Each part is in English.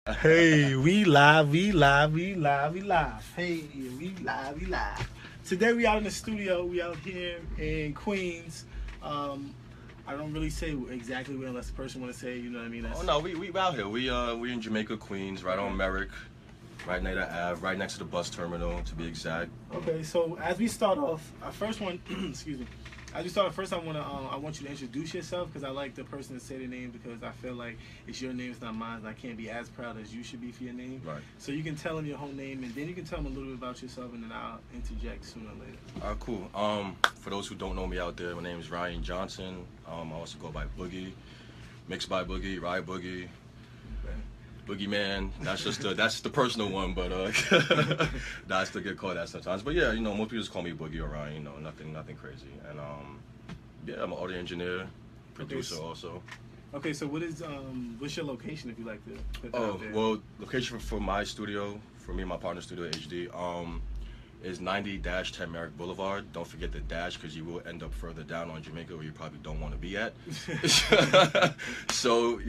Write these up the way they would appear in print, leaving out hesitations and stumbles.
Hey, we live, we live, we live, we live. Hey, we live, we live. Today we out in the studio. We out here in Queens. I don't really say exactly where unless the person want to say. You know what I mean? Oh no, we out here. We in Jamaica, Queens, right on Merrick, right near the Ave, right next to the bus terminal, to be exact. Okay, so as we start off, our first one, excuse me. As we start off, first I want you to introduce yourself because I like the person to say their name because I feel like it's your name, it's not mine. And I can't be as proud as you should be for your name. Right. So you can tell them your whole name and then you can tell them a little bit about yourself and then I'll interject sooner or later. Cool. For those who don't know me out there, my name is Ryan Johnson. I also go by Boogie, Mixed by Boogie, Ride Boogie. Boogie Man, that's the personal one, but I still get called that sometimes. But yeah, most people just call me Boogie or Ryan, nothing crazy. And yeah, I'm an audio engineer, producer also. Okay, so what's your location if you like to put that out there? Well, location for my studio, for me and my partner studio HD, is 90-10 Merrick Boulevard. Don't forget the dash because you will end up further down on Jamaica where you probably don't want to be at. So,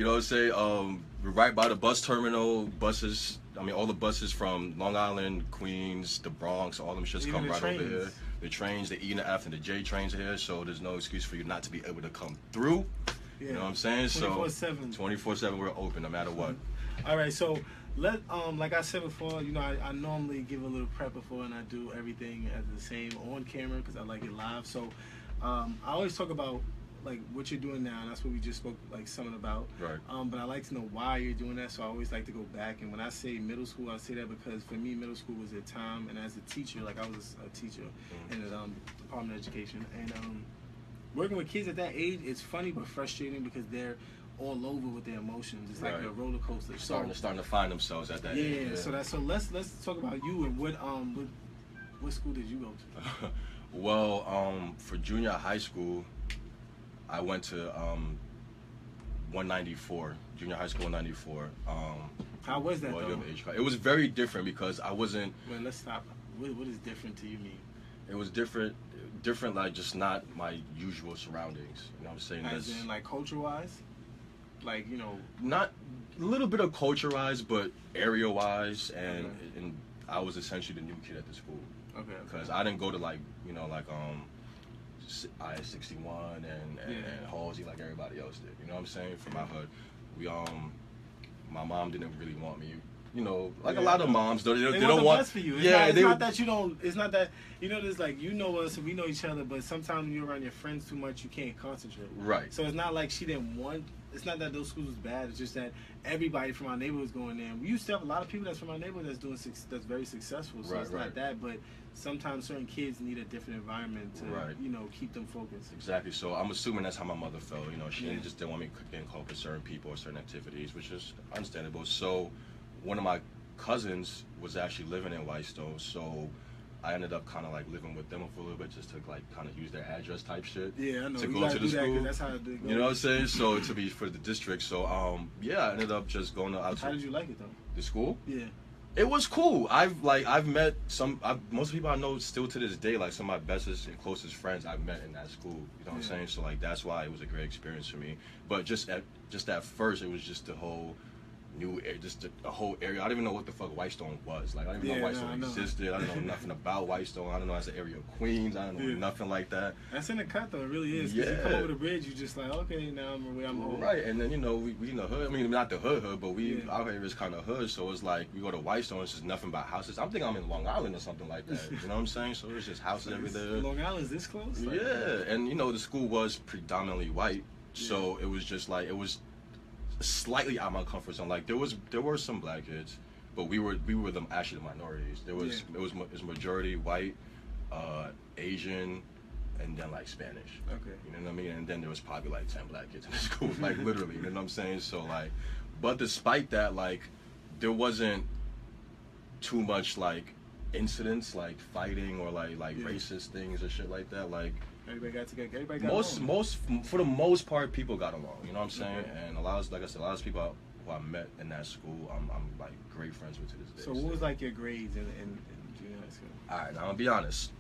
we're right by the bus terminal. Buses, all the buses from Long Island, Queens, the Bronx, all them shits come right over here. The trains, the E and the F and the J trains are here, so there's no excuse for you not to be able to come through. Yeah. You know what I'm saying? 24/7. 24/7, we're open no matter what. All right, so like I said before, I normally give a little prep before and I do everything as the same on camera because I like it live. So I always talk about like what you're doing now, and that's what we just spoke like something about. Right. But I like to know why you're doing that, so I always like to go back. And when I say middle school, I say that because for me, middle school was a time, and as a teacher, like I was a teacher in the Department of Education, and working with kids at that age, it's funny but frustrating because they're all over with their emotions. It's like a roller coaster. Starting to find themselves at that age. Yeah. So let's talk about you and what school did you go to? Well, for junior high school, I went to 194, junior high school 194. How was that though? It was very different because I wasn't. Well, let's stop. What does different to you mean? It was different like just not my usual surroundings. You know what I'm saying? As in like culture-wise? Like, not a little bit of culture-wise, but area-wise, and I was essentially the new kid at the school. Okay. Because I didn't go to I-61 and Halsey like everybody else did. You know what I'm saying? From my hood, my mom didn't really want me. A lot of moms, they don't want. Best for you. It's not that you don't. It's not that there's like us and we know each other, but sometimes when you're around your friends too much, you can't concentrate. Right. So it's not like she didn't want. It's not that those schools was bad. It's just that everybody from our neighborhood was going there. We used to have a lot of people that's from our neighborhood that's very successful. So it's not that, but sometimes certain kids need a different environment to keep them focused. Exactly. So I'm assuming that's how my mother felt. She didn't want me getting caught with certain people or certain activities, which is understandable. So one of my cousins was actually living in Whitestone, so I ended up kind of like living with them for a little bit just to like kind of use their address type shit. Yeah, I know. To go to the school. That's how it did go. You know what I'm saying? So to be for the district. So I ended up just going to. How did you like it though? The school? Yeah. It was cool. I've met most people I know still to this day, like some of my bestest and closest friends I've met in that school. You know what I'm saying? So like that's why it was a great experience for me. But just at first, it was just the whole new area, just the whole area. I didn't even know what the fuck Whitestone was. Like I didn't even know Whitestone existed. I didn't know nothing about Whitestone. I didn't know that's an area of Queens. I didn't know nothing like that. That's in the cut though. It really is. Because you come over the bridge, you just like, okay, now I'm where I'm home. Right, and then we in the hood. I mean, not the hood, but our area is kind of hood. So it's like we go to Whitestone. It's just nothing but houses. I'm thinking I'm in Long Island or something like that. You know what I'm saying? So it's just houses everywhere. Long Island's this close? Like, and the school was predominantly white, so it was just like it was slightly out of my comfort zone. Like there were some black kids, but we were actually the minorities. It was majority white, Asian, and then like Spanish. Okay. You know what I mean? And then there was probably like 10 black kids in the school, like literally. You know what I'm saying? So like, but despite that, like there wasn't too much like incidents like fighting or like racist things or shit like that. Like everybody got together. Everybody got most for the most part, people got along. You know what I'm saying? And a lot of people who I met in that school, I'm like great friends with to this day. So what was like your grades in junior high school? All right, now I'm gonna be honest.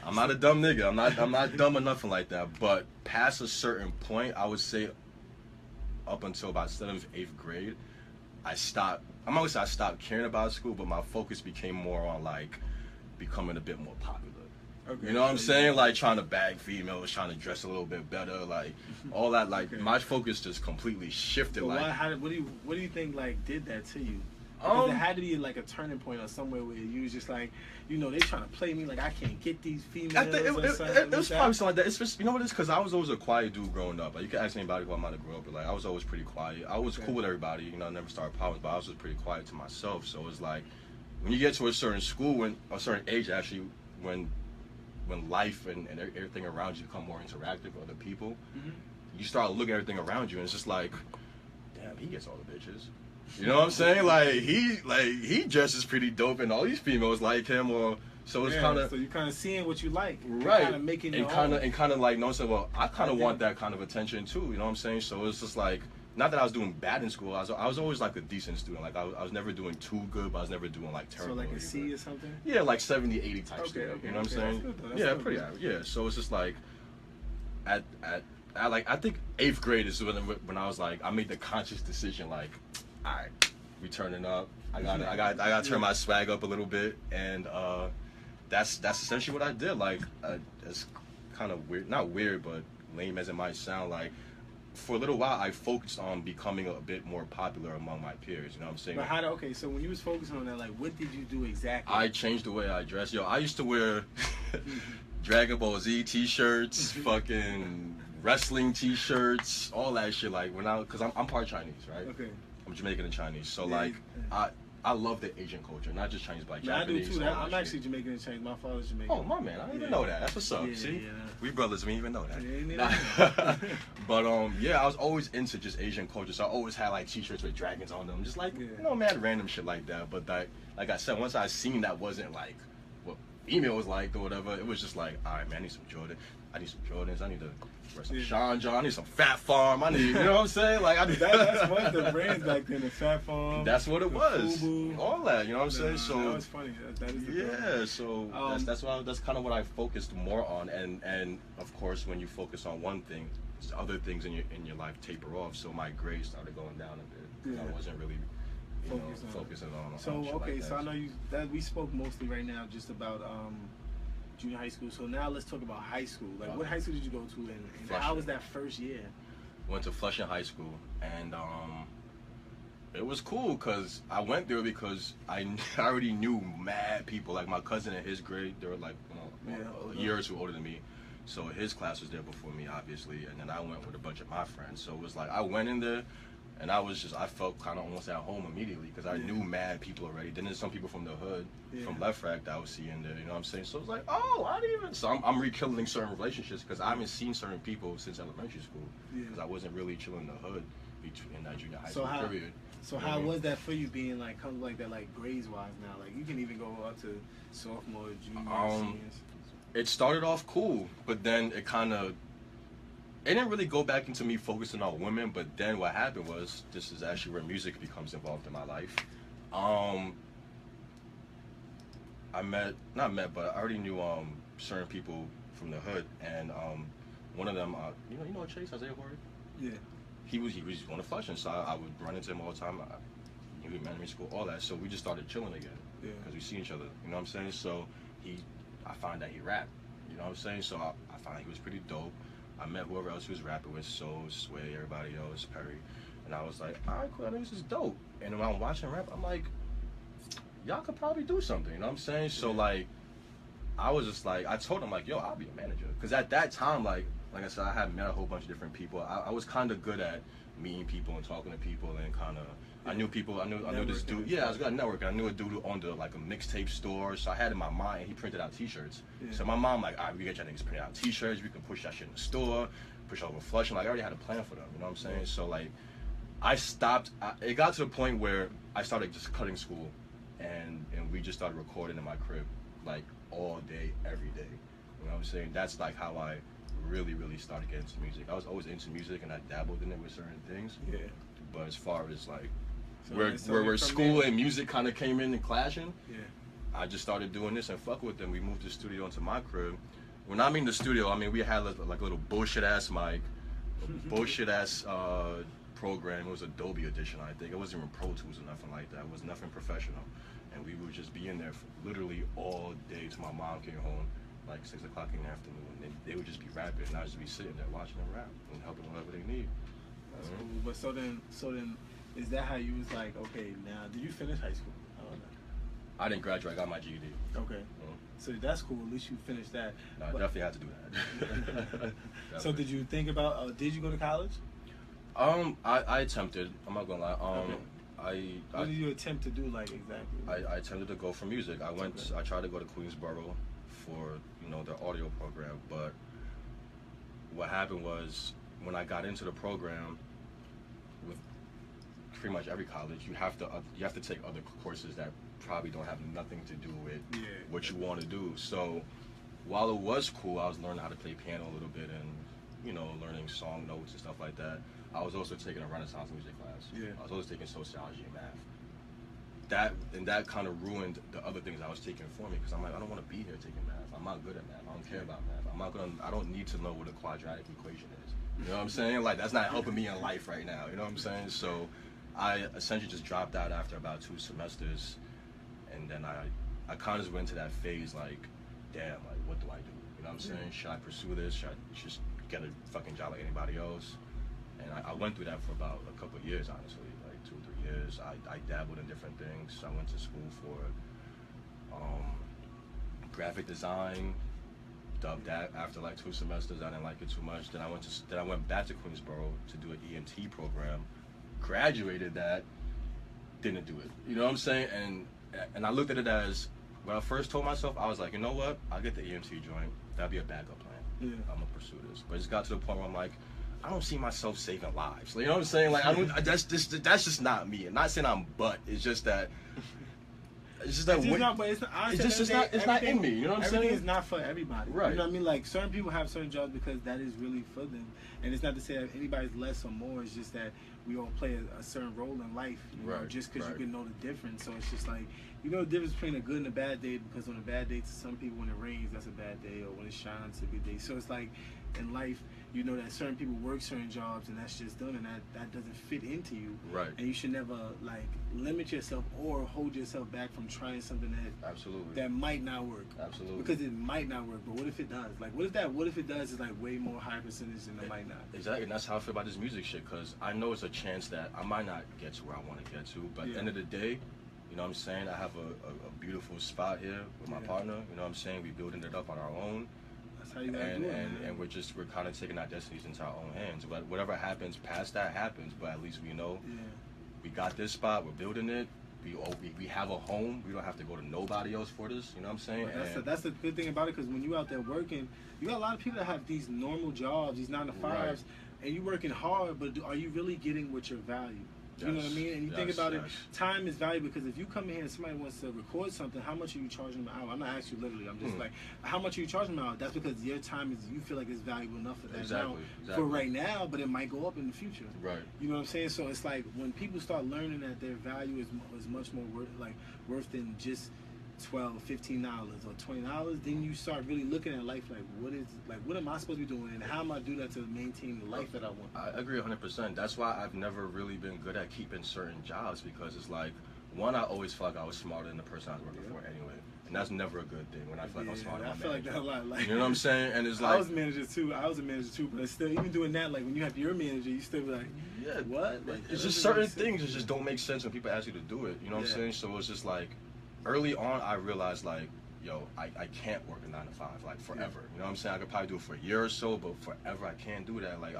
I'm not a dumb nigga. I'm not dumb or nothing like that. But past a certain point, I would say up until about 7th, 8th grade, I'm not gonna say I stopped caring about school, but my focus became more on like becoming a bit more popular. Okay. You know what I'm saying? Like trying to bag females, trying to dress a little bit better, like all that. Like my focus just completely shifted. So like, what do you think like did that to you? Because there had to be like a turning point or somewhere where you was just like, you know, they trying to play me like I can't get these females. I think it was probably something like that. It's just, you know what it is? Because I was always a quiet dude growing up. Like you can ask anybody who I might have grew up with. Like I was always pretty quiet. I was cool with everybody. You know, I never started problems, but I was just pretty quiet to myself. So it's like when you get to a certain school, a certain age actually, when life and everything around you become more interactive with other people, you start looking at everything around you, and it's just like, damn, he gets all the bitches. You know what I'm saying? Like he dresses pretty dope, and all these females like him, or so it's kind of. So you're kind of seeing what you like, right? Kind of making your and kind of like noticing, well, I kind of want that kind of attention too. You know what I'm saying? So it's just like, not that I was doing bad in school. I was always like a decent student. Like I was never doing too good, but I was never doing like terrible. So like a C or something? Yeah, like 70, 80 type student. You know what I'm saying? Yeah, pretty average. Yeah. So it's just like, I think 8th grade is when I was like, I made the conscious decision like, all right, we turning up. I gotta turn my swag up a little bit, and that's essentially what I did. Like it's kind of weird, not weird, but lame as it might sound. Like for a little while, I focused on becoming a bit more popular among my peers. You know what I'm saying? But so when you was focusing on that, like what did you do exactly? I changed the way I dress. Yo, I used to wear Dragon Ball Z t-shirts, fucking wrestling t-shirts, all that shit. Like cause I'm part Chinese, right? Okay. I'm Jamaican and Chinese, so like I love the Asian culture, not just Chinese, but like Japanese. I do too. I'm actually Jamaican and Chinese. My father's Jamaican. Oh my man, I didn't even know that. That's what's up. See, we brothers, we didn't even know that. Yeah, but I was always into just Asian culture, so I always had like t-shirts with dragons on them, just like you know, man, random shit like that. But like I said, once I seen that wasn't like what female was like or whatever, it was just like, all right, man, I need some Jordan. I need some Jordans. I need to wear some Sean John. I need some Fat Farm. I need, you know what I'm saying? Like that's one of the brands back then, the Fat Farm. That's what it was. Fubu. All that, you know what I'm saying? So that was funny. That is the brand. So that's kind of what I focused more on, and of course, when you focus on one thing, other things in your life taper off. So my grades started going down a bit. I wasn't really focusing on. So okay, like so I know we spoke mostly right now just about junior high school. So now let's talk about high school. Like, what high school did you go to, and how was that first year? Went to Flushing High School, and it was cool because I went there because I already knew mad people. Like my cousin in his grade, they were like a year or two older than me, so his class was there before me, obviously, and then I went with a bunch of my friends. So it was like I went in there. And I felt kind of almost at home immediately because I knew mad people already. Then there's some people from the hood, from Left Rack that I was seeing there, you know what I'm saying? So it was like, oh, I didn't even... So I'm rekindling certain relationships because I haven't seen certain people since elementary school because I wasn't really chilling in the hood in that junior high school period. So how was that for you being like, kind of like that, like grades-wise now? Like you can even go up to sophomore, junior, seniors. It started off cool, but then it kind of... It didn't really go back into me focusing on women, but then what happened was, this is actually where music becomes involved in my life. I but I already knew certain people from the hood, and one of them, you know Chase, Isaiah Horry? Yeah. He was going to Flushing, so I would run into him all the time. He was in elementary school, all that, so we just started chilling again, because we see each other, you know what I'm saying? So I find that he rapped, you know what I'm saying? So I found he was pretty dope. I met whoever else he was rapping with, Sway, everybody else, Perry, and I was like, all right, cool, I think this is dope. And when I'm watching rap, I'm like, y'all could probably do something, you know what I'm saying? So like, I was just like, I told him like, yo, I'll be a manager, because at that time, like I said, I had met a whole bunch of different people. I was kind of good at meeting people and talking to people, and kind of I knew people. I knew this dude. Yeah, I was good at networking. I knew a dude who owned like a mixtape store, so I had in my mind he printed out T-shirts. So my mom like, all right, we get y'all niggas print out T-shirts. We can push that shit in the store, push over Flushing. Like I already had a plan for them. You know what I'm saying? So like, I stopped. It got to the point where I started just cutting school, and we just started recording in my crib, like all day, every day. You know what I'm saying? That's like how I really started getting into music. I was always into music, and I dabbled in it with certain things. Yeah. But as far as like where school and music kind of came in and clashing, I just started doing this and fuck with them. We moved the studio into my crib. When I mean the studio, I mean we had like a little bullshit ass mic, bullshit ass program. It was Adobe Edition, I think. It wasn't even Pro Tools or nothing like that. It was nothing professional. And we would just be in there for literally all day till my mom came home, like 6 o'clock in the afternoon. And they would just be rapping, and I'd just be sitting there watching them rap and helping whatever they need. That's cool. But so then, is that how you was like, okay, now, did you finish high school? I don't know. I didn't graduate. I got my GED. Okay. So that's cool. At least you finished that. No, I definitely had to do that. So did you think about? Did you go to college? I attempted. I'm not gonna lie. Okay. What did you attempt to do, like, exactly? I attempted to go for music. I tried to go to Queensboro for their audio program, but what happened was when I got into the program, with pretty much every college, you have to take other courses that probably don't have nothing to do with what you want to do. So while it was cool, I was learning how to play piano a little bit and learning song notes and stuff like that. I was also taking a Renaissance music class. I was also taking sociology and math. That kind of ruined the other things I was taking for me, because I'm like, I don't want to be here taking math. I'm not good at math. I don't care about math. I don't need to know what a quadratic equation is. You know what I'm saying? Like, that's not helping me in life right now. You know what I'm saying? So I essentially just dropped out after about 2 semesters. And then I kind of went into that phase like, damn, like, what do I do? You know what I'm saying? Should I pursue this? Should I just get a fucking job like anybody else? And I went through that for about a couple of years, honestly, like 2 or 3 years. I dabbled in different things. I went to school for graphic design, dubbed that after like 2 semesters. I didn't like it too much. Then I went back to Queensboro to do an EMT program, graduated that, didn't do it. You know what I'm saying? And I looked at it as, when I first told myself, I was like, you know what? I'll get the EMT joint. That'll be a backup plan. I'm going to pursue this. But it just got to the point where I'm like, I don't see myself saving lives. Like, you know what I'm saying? Like, that's just not me. I'm not saying I'm butt. It's just that. It's not in me. You know what I'm saying? Everything is not for everybody. Right. You know what I mean? Like, certain people have certain jobs because that is really for them. And it's not to say that anybody's less or more. It's just that we all play a certain role in life. You know, just because you can know the difference. So it's just like, you know the difference between a good and a bad day, because on a bad day to some people, when it rains, that's a bad day, or when it shines, it's a good day. So it's like, in life, you know that certain people work certain jobs and that's just done, and that doesn't fit into you. Right. And you should never like limit yourself or hold yourself back from trying something that might not work. Absolutely. Because it might not work, but what if it does? Like, what if it does is like way more high percentage than it might not? Exactly, and that's how I feel about this music shit, because I know it's a chance that I might not get to where I want to get to, but at the end of the day, you know what I'm saying, I have a beautiful spot here with my partner, you know what I'm saying, we building it up on our own. How you gotta do it, and we're kind of taking our destinies into our own hands. But whatever happens past that happens. But at least we know we got this spot. We're building it. We have a home. We don't have to go to nobody else for this. You know what I'm saying? That's the good thing about it, because when you out there working, you got a lot of people that have these normal jobs, these 9-to-5s, and you working hard. But are you really getting what you're valued? You know what I mean? And you think about it, time is valuable, because if you come in here and somebody wants to record something, how much are you charging them out? I'm not asking you literally. I'm just like, how much are you charging them out? That's because your time you feel like it's valuable enough for that now, for right now, but it might go up in the future. Right. You know what I'm saying? So it's like when people start learning that their value is much more worth than just $12, $15 or $20, then you start really looking at life like, what am I supposed to be doing, and how am I do that to maintain the life that I want? I agree 100%. That's why I've never really been good at keeping certain jobs, because it's like, one, I always felt like I was smarter than the person I was working for anyway, and that's never a good thing when I feel like I'm smarter than I feel like that a lot. Like, you know what I'm saying? And it's like, I was a manager too, but still, even doing that, like when you have your manager, you still be like, what? Like, it's just certain things that just don't make sense when people ask you to do it. You know what I'm saying? So it's just like, early on, I realized, like, yo, I can't work a 9-to-5, like, forever. You know what I'm saying? I could probably do it for a year or so, but forever, I can't do that. Like,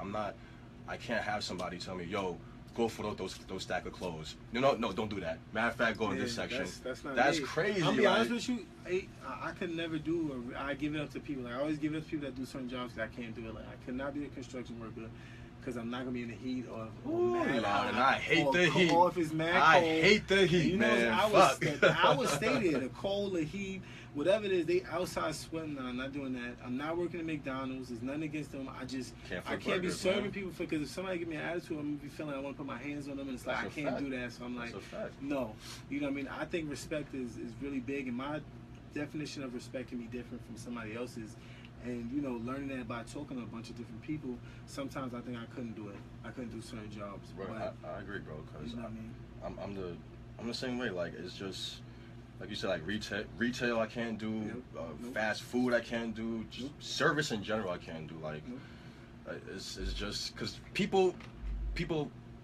I can't have somebody tell me, yo, go for those stack of clothes. No, don't do that. Matter of fact, go in this section. That's crazy. I'll be honest with you, I could never I give it up to people. Like, I always give it up to people that do certain jobs that I can't do it. Like, I could not be a construction worker, because I'm not gonna be in the heat or mad hot, and I hate the heat. Or if it's mad cold. I hate the heat, you know, man. I would stay there. The cold, the heat, whatever it is, they outside sweating. No, I'm not doing that. I'm not working at McDonald's. There's nothing against them. I can't be serving people because if somebody give me an attitude, I'm gonna be feeling I want to put my hands on them, and it's like I can't do that. So I'm like, no. You know what I mean? I think respect is really big, and my definition of respect can be different from somebody else's. And you know, learning that by talking to a bunch of different people, sometimes I think I couldn't do it. I couldn't do certain jobs. Right, But, I agree, bro. Cause you know what I mean? I'm the same way. Like it's just like you said, like retail I can't do, Nope. fast food I can't do, just Nope. service in general I can't do. Like it's just because people,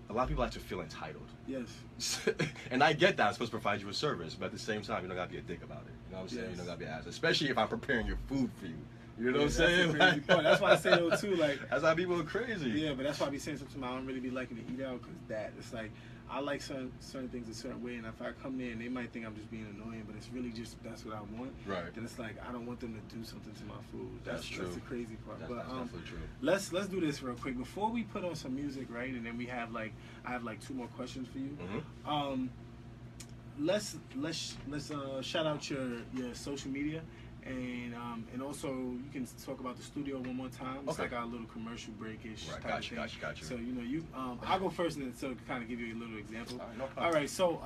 a lot of people like to feel entitled. Yes. And I get that I'm supposed to provide you a service, but at the same time, you don't gotta be a dick about it. You know what I'm saying? Yes. You don't gotta be an ass, especially if I'm preparing your food for you. You know what I'm That's saying? the crazy part. That's why I say though too, like That's how people are crazy. yeah, but that's why I be saying sometimes I don't really be liking to eat out because that it's like I like certain things a certain way, and if I come in, they might think I'm just being annoying, but it's really just that's what I want. Right. Then it's like I don't want them to do something to my food. That's true. That's the crazy part. That's definitely true. Let's do this real quick before we put on some music, right? And then we have like I have like 2 more questions for you. Mm-hmm. Let's shout out your social media. And also you can talk about the studio one more time. It's Okay. like our little commercial break-ish Right, type got of thing. you. So you know I'll go first and then so to kind of give you a little example. All right, no problem. All right, so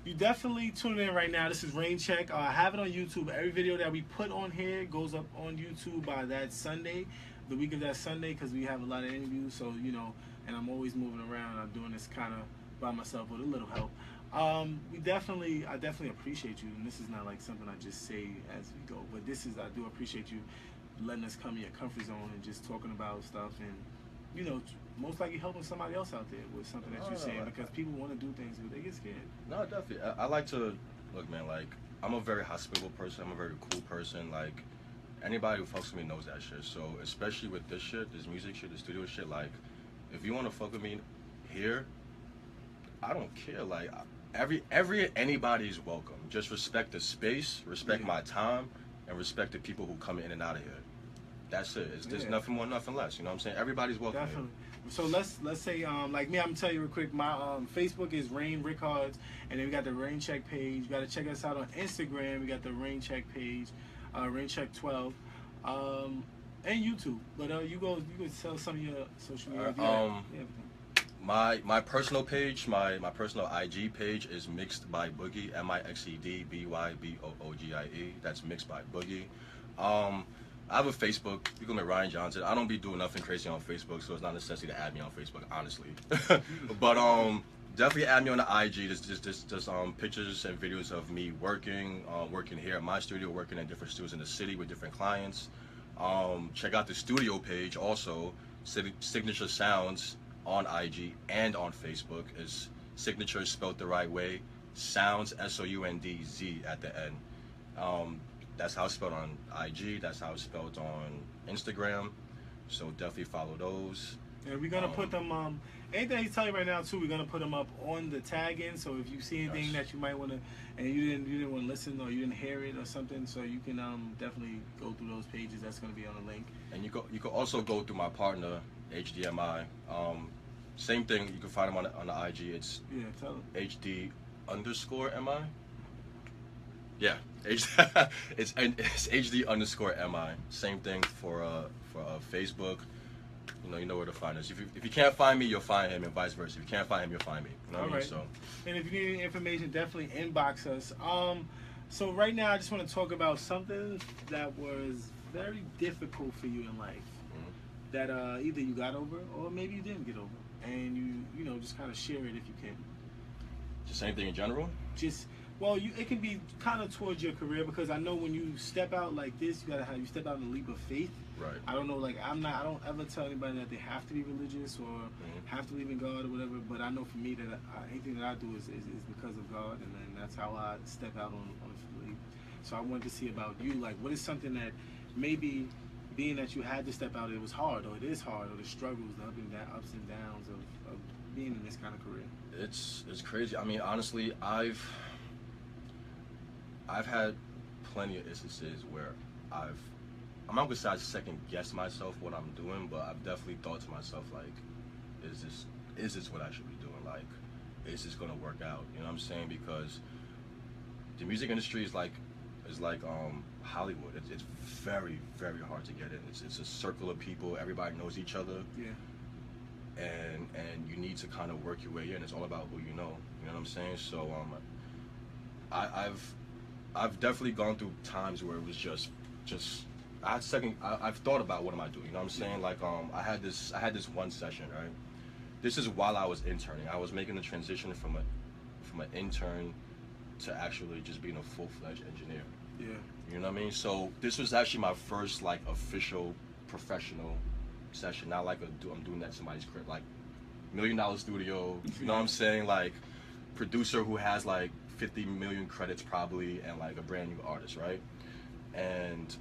you definitely tune in right now. This is Rain Check. I have it on YouTube. Every video that we put on here goes up on YouTube by that Sunday, the week of that Sunday, because we have a lot of interviews. So you know, and I'm always moving around. I'm doing this kind of by myself with a little help. I definitely appreciate you, and this is not like something I just say as we go, but I do appreciate you letting us come in your comfort zone and just talking about stuff, and you know, most likely helping somebody else out there with something that you're saying, because people want to do things, but they get scared. No, definitely. I like to look, man. Like I'm a very hospitable person. I'm a very cool person. Like anybody who fucks with me knows that shit. So especially with this shit, this music shit, the studio shit. Like if you want to fuck with me here, I don't care. Like anybody's welcome. Just respect the space, respect my time, and respect the people who come in and out of here. That's it. There's nothing more, nothing less. You know what I'm saying? Everybody's welcome. Definitely. So let's say like me, I'm gonna tell you real quick. My Facebook is Rain Rickards, and then we got the Rain Check page. You gotta check us out on Instagram. We got the Rain Check page, Rain Check 12, and YouTube. But you go tell some of your social media. My personal page, my personal IG page is Mixed by Boogie, MixedByboogie. That's Mixed by Boogie. I have a Facebook. You can be Ryan Johnson. I don't be doing nothing crazy on Facebook, so it's not a necessity to add me on Facebook, honestly. But definitely add me on the IG. Just pictures and videos of me working here at my studio, working in different studios in the city with different clients. Check out the studio page also, Signature Sounds. On IG and on Facebook is Signature spelled the right way, Sounds Soundz at the end. That's how it's spelled on IG. That's how it's spelled on Instagram. So definitely follow those. And we're gonna put them. Anything I tell you right now too, we're gonna put them up on the tag in. So if you see anything that you might wanna, and you didn't want to listen or you didn't hear it or something, so you can definitely go through those pages. That's gonna be on the link. And you can also go through my partner HDMI. Same thing. You can find him on the IG. It's tell him. HD_MI. Yeah, it's HD_MI. Same thing for Facebook. You know where to find us. If you can't find me, you'll find him, and vice versa. If you can't find him, you'll find me. You know what I mean? So. And if you need any information, definitely inbox us. So right now, I just want to talk about something that was very difficult for you in life. That either you got over or maybe you didn't get over, and you know just kind of share it if you can. Just anything in general. It can be kind of towards your career, because I know when you step out like this, you gotta step out in a leap of faith. Right. I don't know, like I don't ever tell anybody that they have to be religious or have to believe in God or whatever. But I know for me that anything that I do is because of God, and then that's how I step out on a leap. So I wanted to see about you, like what is something that maybe, being that you had to step out, it was hard, or it is hard, or the struggles, the ups and downs of being in this kind of career. It's crazy. I mean, honestly, I've had plenty of instances where I'm not gonna say I second guess myself what I'm doing, but I've definitely thought to myself, like, is this what I should be doing? Like, is this gonna work out? You know what I'm saying? Because the music industry is like Hollywood. It's very, very hard to get in. It's a circle of people. Everybody knows each other. Yeah. And you need to kind of work your way in. It's all about who you know. You know what I'm saying? So I've definitely gone through times where it was just I've thought about what am I doing. You know what I'm saying? Like I had this one session, right? This is while I was interning. I was making the transition from an intern to actually just being a full-fledged engineer. Yeah. You know what I mean? So this was actually my first like official professional session. Not like I'm doing that at somebody's crib, like $1 million studio. You know what I'm saying? Like producer who has like 50 million credits probably, and like a brand new artist, right? And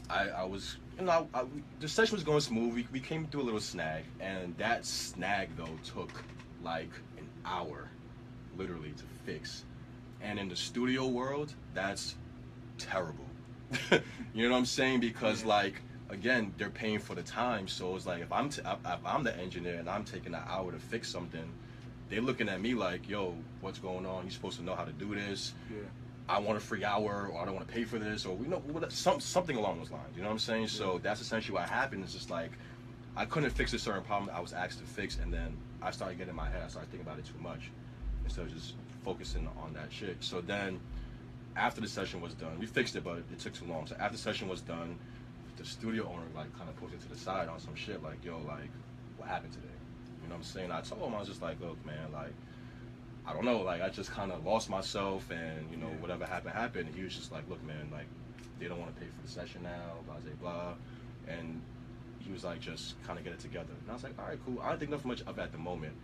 I was, you know, the session was going smooth. We came through a little snag, and that snag though took like an hour, literally, to fix. And in the studio world, that's terrible. You know what I'm saying? Because like, again, they're paying for the time. So it's like if I'm the engineer and I'm taking an hour to fix something, they're looking at me like, yo, what's going on? You're supposed to know how to do this. Yeah. I want a free hour, or I don't want to pay for this, or we know something along those lines. You know what I'm saying? Yeah. So that's essentially what happened. It's just like I couldn't fix a certain problem I was asked to fix, and then I started getting in my head. I started thinking about it too much instead of just focusing on that shit. So then, after the session was done, we fixed it, but it took too long. So after the session was done, the studio owner like kind of pushed it to the side on some shit like, yo, like, what happened today? You know what I'm saying? I told him, I was just like, look, man, like, I don't know, like, I just kind of lost myself, and, you know, whatever happened. He was just like, look, man, like, they don't want to pay for the session now, blah, blah, blah. And he was like, just kind of get it together. And I was like, all right, cool. I didn't think nothing much of it at the moment.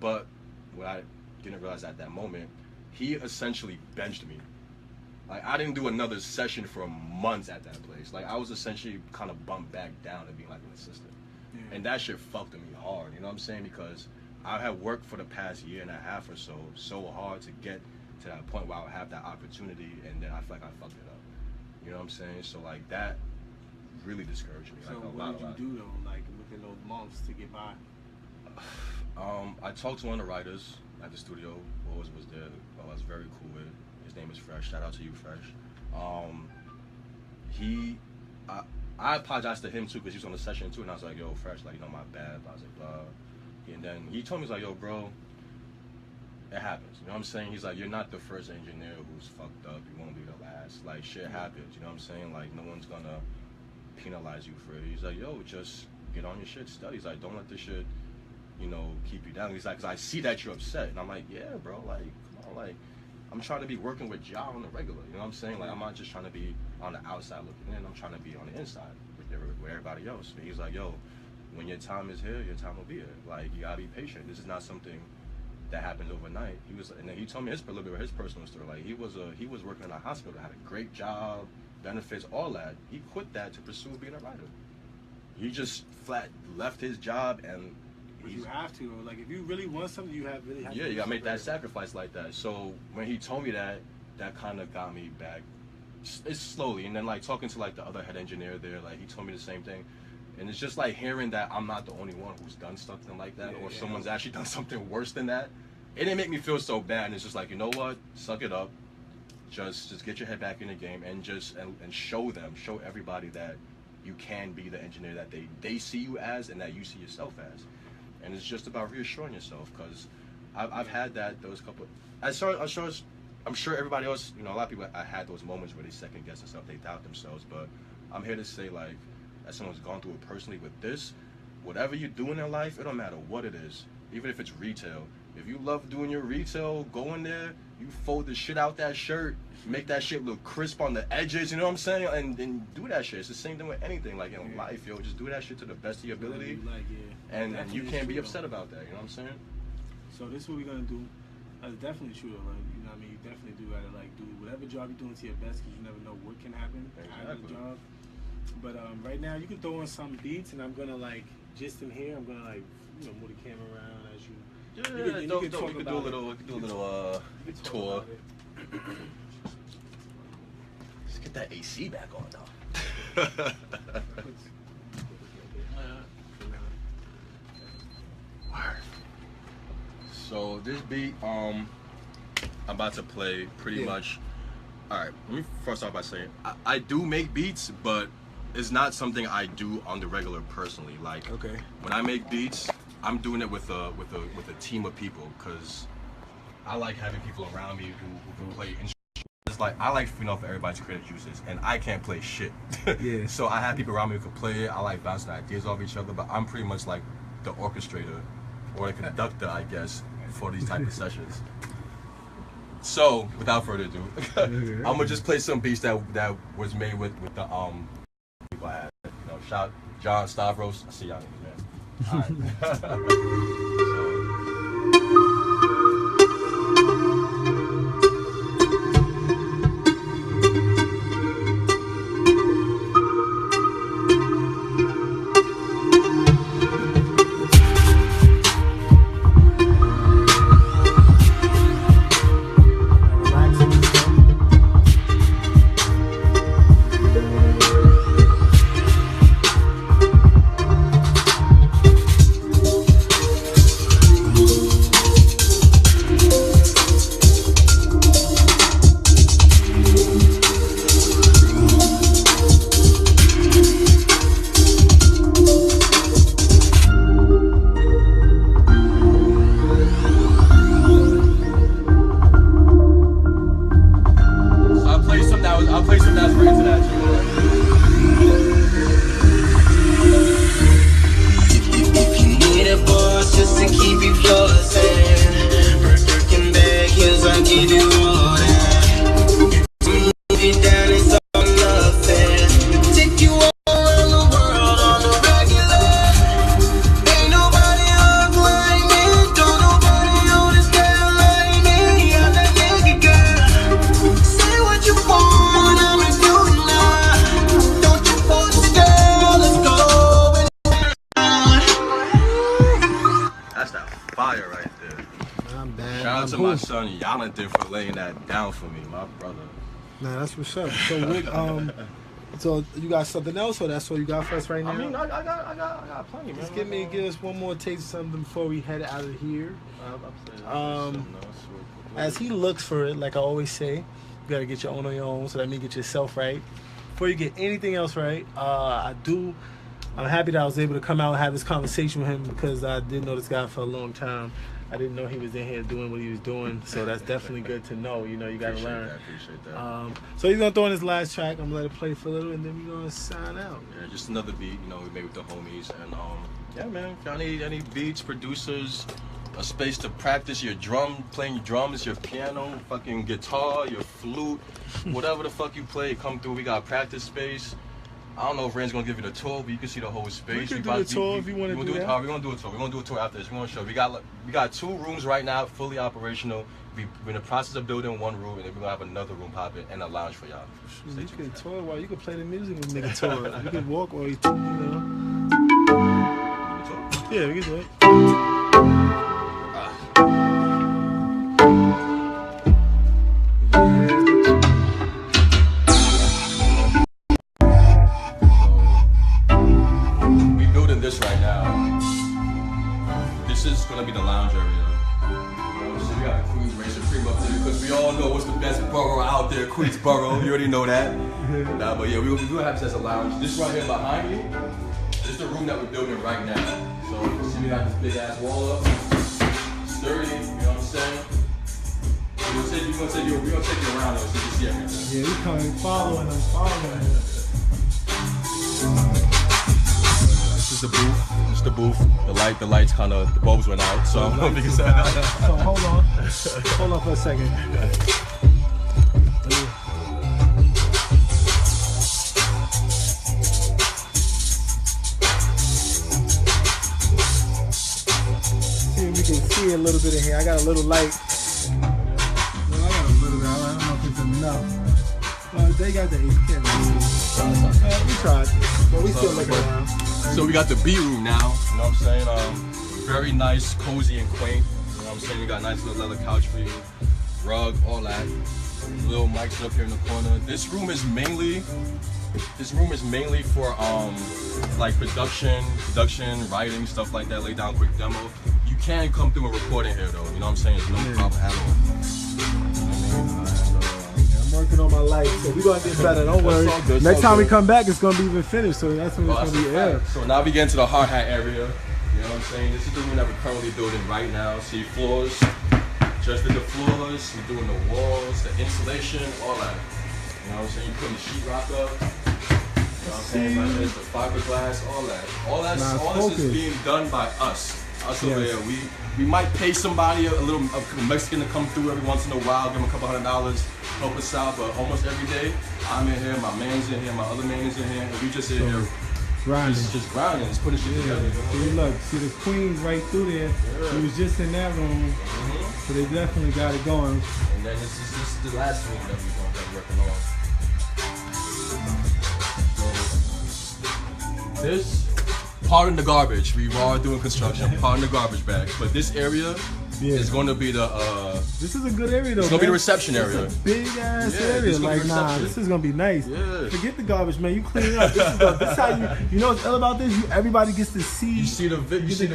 But what I didn't realize at that moment, he essentially benched me. Like, I didn't do another session for months at that place. Like, I was essentially kind of bumped back down to being like an assistant. Yeah. And that shit fucked me hard, you know what I'm saying? Because I had worked for the past year and a half or so hard to get to that point where I would have that opportunity, and then I feel like I fucked it up. You know what I'm saying? So, like, that really discouraged me. So like, what did you do, though, like, within those months to get by? I talked to one of the writers at the studio, was there, I was very cool with. His name is Fresh. Shout out to you, Fresh. I apologized to him too because he was on the session too, and I was like, yo, Fresh, like, you know, my bad, blah, blah, blah. And then he told me, he's like, yo, bro, it happens. You know what I'm saying? He's like, you're not the first engineer who's fucked up. You won't be the last. Like, shit happens. You know what I'm saying? Like, no one's gonna penalize you for it. He's like, yo, just get on your shit, study. He's like, don't let this shit, you know, keep you down. He's like, 'cause I see that you're upset. And I'm like, yeah, bro, like, come on, like, I'm trying to be working with Ja on the regular, you know what I'm saying? Like, I'm not just trying to be on the outside looking in, I'm trying to be on the inside with everybody else. But he's like, yo, when your time is here, your time will be here. Like, you gotta be patient. This is not something that happens overnight. And then he told me a little bit of his personal story. Like, he was working in a hospital, had a great job, benefits, all that. He quit that to pursue being a writer. He just flat left his job, and you have to. Like, if you really want something, you have to. Yeah, you gotta make that sacrifice like that. So when he told me that kind of got me back. It's slowly, and then like talking to like the other head engineer there, like he told me the same thing, and it's just like hearing that I'm not the only one who's done something like that, or someone's actually done something worse than that. It didn't make me feel so bad, and it's just like, you know what, suck it up, just get your head back in the game, and just and show everybody that you can be the engineer that they see you as, and that you see yourself as. And it's just about reassuring yourself, because I've had those couple. I'm sure everybody else, you know, a lot of people had those moments where they second guess themselves, they doubt themselves. But I'm here to say, like, as someone who's gone through it personally with this, whatever you're doing in life, it don't matter what it is, even if it's retail. If you love doing your retail, go in there, you fold the shit out that shirt, make that shit look crisp on the edges, you know what I'm saying? And do that shit. It's the same thing with anything, like in life, yo. Just do that shit to the best of your ability. And you can't be upset about that, you know what I'm saying? So this is what we're gonna do. That's definitely true, like, you know what I mean? You definitely do gotta, like, do whatever job you're doing to your best, because you never know what can happen out of the job. But right now, you can throw on some beats, and I'm gonna, like, just in here, I'm gonna, like, you know, move the camera around as you. Yeah, you can do a little tour. Just get that AC back on, though. So this beat, I'm about to play pretty much. All right, let me first off by saying I do make beats, but it's not something I do on the regular personally. Like, when I make beats, I'm doing it with a team of people, because I like having people around me who can play instruments. just like, I like feeding off of everybody's creative juices, and I can't play shit. Yeah. So I have people around me who can play it. I like bouncing ideas off each other, but I'm pretty much like the orchestrator or the conductor, I guess, for these type of sessions. So without further ado, I'm gonna just play some beats that was made with the people I had. You know, shout John Stavros. I see y'all niggas, man. All right. Fire right there. Shout out to my son Jonathan for laying that down for me, my brother. Nah, that's what's up. So, Rick, so you got something else, or that's what you got for us right now? I mean, I got plenty, man. Just give us one more taste of something before we head out of here. As he looks for it, like I always say, you gotta get your own on your own. So that means get yourself right before you get anything else right. I'm happy that I was able to come out and have this conversation with him because I didn't know this guy for a long time. I didn't know he was in here doing what he was doing, so that's definitely good to know. You know, you got to learn. Appreciate that. So he's going to throw in his last track. I'm going to let it play for a little, and then we're going to sign out. Yeah, just another beat, you know, we made with the homies. And, yeah, man, if y'all need any beats, producers, a space to practice your playing drums, your piano, fucking guitar, your flute, whatever the fuck you play, come through. We got a practice space. I don't know if Rain's gonna give you the tour, but you can see the whole space. We can do a tour if you want to do that. We're gonna do a tour. We're gonna do a tour after this. We're gonna show. We got 2 rooms right now, fully operational. We're in the process of building 1 room, and then we're gonna have another room popping and a lounge for y'all. You can tour while you can play the music and make a tour. You can walk while you know. Yeah, we can do it. This right now, this is gonna be the lounge area. You know, so we got the Queens Race Supreme up there because we all know what's the best borough out there, Queensboro. You already know that. Nah, but yeah, we're gonna have this as a lounge. This right here behind me, this is the room that we're building right now. So you can see we got this big ass wall up, sturdy. You know what I'm saying? We're gonna take you around though, so you can see everything. Yeah, we coming, following them. This is the booth. The lights kind of, the bulbs went out. So, so hold on for a second. See if we can see a little bit in here. I got a little light. Well, I got a little bit. I don't know if it's enough. Well, they got the 8K. We tried, but we still looking around. So we got the B room now, you know what I'm saying? Very nice, cozy and quaint. You know what I'm saying? We got a nice little leather couch for you, rug, all that. Little mics up here in the corner. This room is mainly for like production, writing, stuff like that. Lay down a quick demo. You can come through and record in here though. You know what I'm saying? It's no problem at all. Working on my life, so we're gonna get better. Don't worry. Next time we come back, it's gonna be even finished. So that's when it's gonna be air. So now we get into the hard hat area. You know what I'm saying? This is the room that we're currently building right now. See floors, Just did the floors, we're doing the walls, the insulation, all that. You know what I'm saying? You putting the sheetrock up. You know what I'm saying? Right there's the fiberglass, all that. All this is being done by us. Us over here. We might pay somebody a Mexican to come through every once in a while, give them a couple $100, help us out. But almost every day, I'm in here, my man's in here, my other man is in here, and we just in here grinding. Just grinding, just putting shit together. See, look, see the queen's right through there. He was just in that room, so they definitely got it going. And then this is the last room that we're gonna be working on. So, this part in the garbage. We are doing construction, part in the garbage bag. But this area is going to be the. This is a good area though. It's gonna be the reception area. It's a big ass area. Like this is gonna be nice. Yeah. Forget the garbage, man. You clean it up. This is how you know what's ill about this. Everybody gets to see. You see the vision.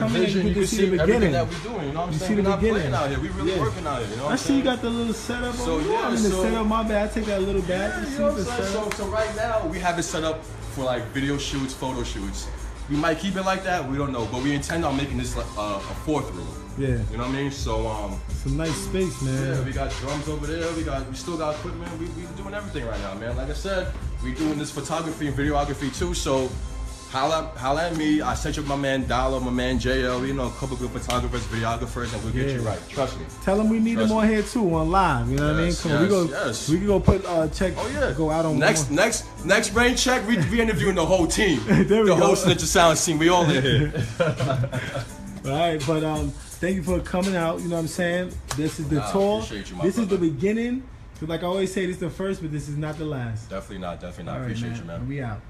You can see everything that we're doing. You know what I'm saying? We're not playing out here. We really working out here. You know what I'm saying? I see you got the little setup. So I'm in the setup. My bad. I take that little back. Yeah, you know what I'm saying? So right now we have it set up for like video shoots, photo shoots. We might keep it like that, we don't know, but we intend on making this like a fourth room. Yeah. You know what I mean? So some nice space, man. Yeah, we got drums over there. We still got equipment. We doing everything right now, man. Like I said, we doing this photography and videography too. So holla at me. I set you up my man Dollar, my man JL. You know, a couple good photographers, videographers, and we'll get you right. Trust me. Tell them we need them on here too, on live. You know what I mean? Come on, we can go put check. Oh yeah. Go out on next rain check. We interviewing the whole team. There we the go. whole Signature Sound team. We all in here. All right, but thank you for coming out. You know what I'm saying? This is the tour. This is the beginning. Like I always say, this is the first, but this is not the last. Definitely not. All right, Appreciate you, man. We out.